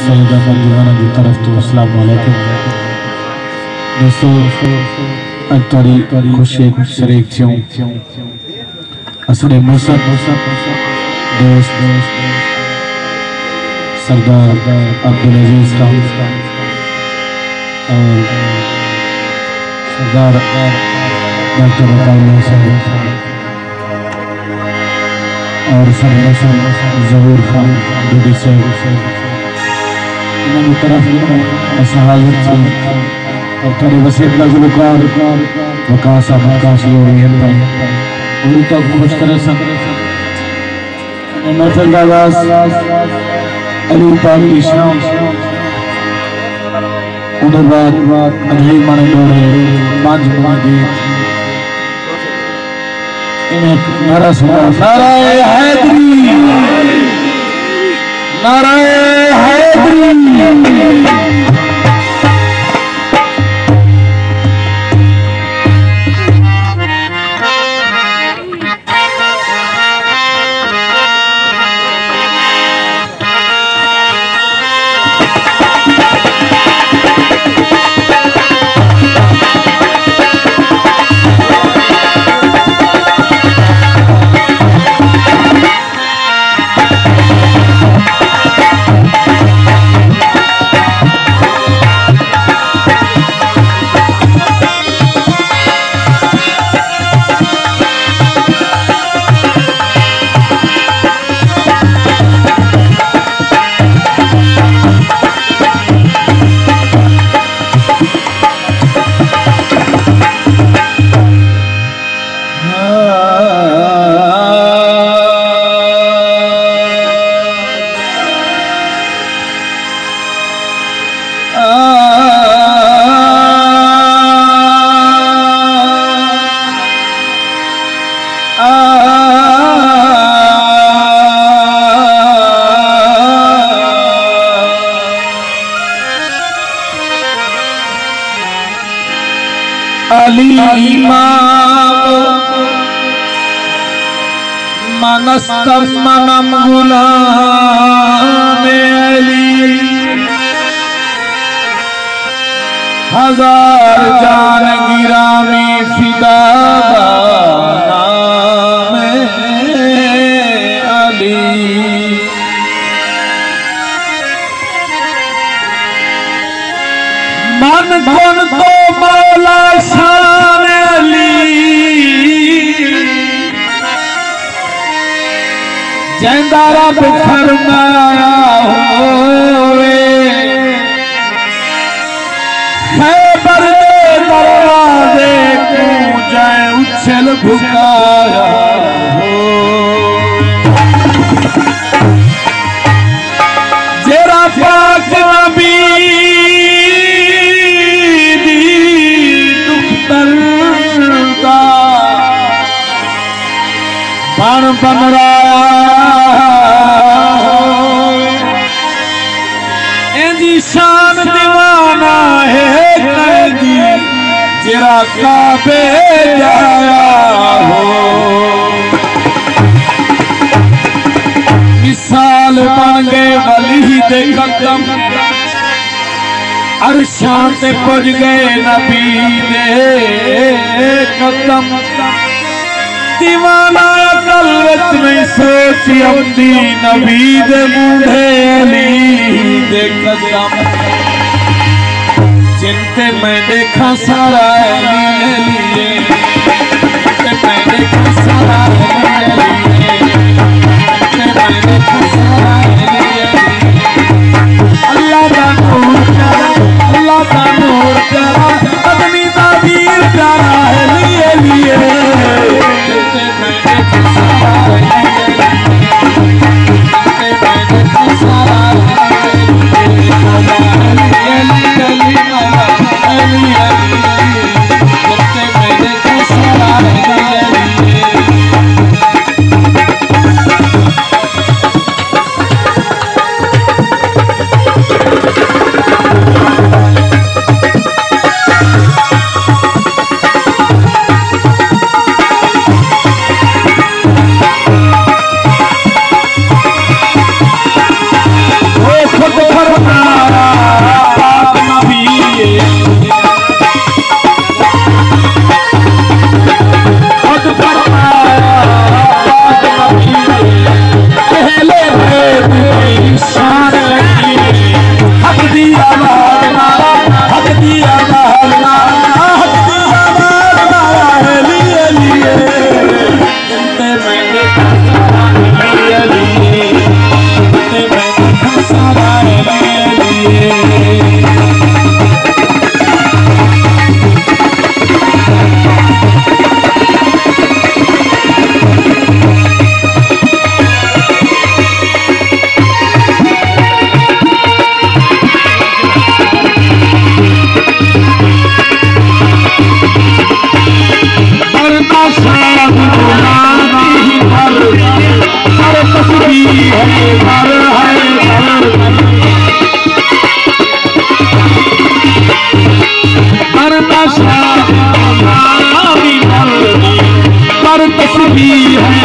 सईदा बंदूगाना की तरफ तो अस्सलाम वालेकुम दोस्तों। अज थोड़ी खुशी शरीक थी असड़े मुसद दोस्त सरदार अब्दुल अजीज खान और सरदार डॉक्टर अताउल्लाह साहब और सरदार जहूर खान डूडी साहब इन्होंने तरफ हाजिर थी और थोड़े वसीयत का गुलकार वकास आकाशी हुई है उन्हीं तक खुश करे सब महफिल का आगाज अली पाक की शाम उधर बाद अधई माने डोरे पांच माने गीत इन्हें नारा सुना नाराए हैदरी नाराए हैदरी। अली इमाम मनस्तम मनम गुलाम अली हजार जान गिरामी फिदा नाम अली मन कौन तो मौला शान अली जैंदारा पे फरमाया होवे खैबर दे दरवाजे को जाए उछल भुकाया हो जेरा पाक नबी बन बन रहा इंजी शान दीवाना है कैदी जिरा काबे जाया हो मिसाल बन गए वली दे कदम अरशां ते पुज गए नबी दे कदम दीवाना कल विच नहीं सोची अपनी नबी दे मूढ़े अली दे कदम जिनते मैं देखा सारा अली अली मैं देखा सारा अली मैं देखा सारा अल्लाह का नूर प्यारा अल्लाह का नूर प्यारा आदमी का वीर प्यारा अली अली अली भी है